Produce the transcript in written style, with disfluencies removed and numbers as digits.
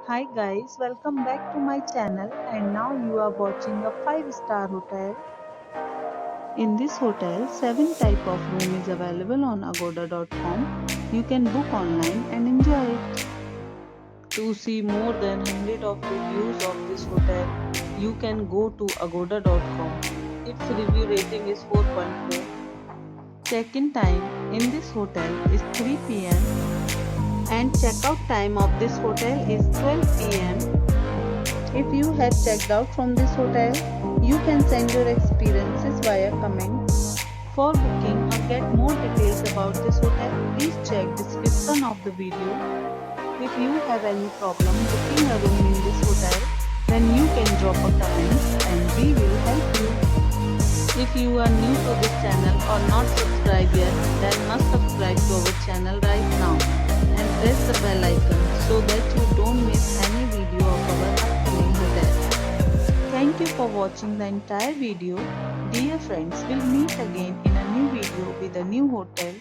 Hi guys, welcome back to my channel and now you are watching a 5-star hotel. In this hotel, 7 type of room is available on agoda.com. You can book online and enjoy it. To see more than 100 of reviews of this hotel, you can go to agoda.com. Its review rating is 4.4. Check-in time in this hotel is 3 p.m. and check-out time of this hotel is 12 p.m. If you have checked out from this hotel, you can send your experiences via comments. For booking or get more details about this hotel, please check description of the video. If you have any problem booking a room in this hotel, then you can drop a comment and we will help you. If you are new to this channel or not subscribed yet, then must subscribe to our channel right now and press the bell icon so that you don't miss any video of our upcoming hotel. Thank you for watching the entire video. Dear friends, we'll meet again in a new video with a new hotel.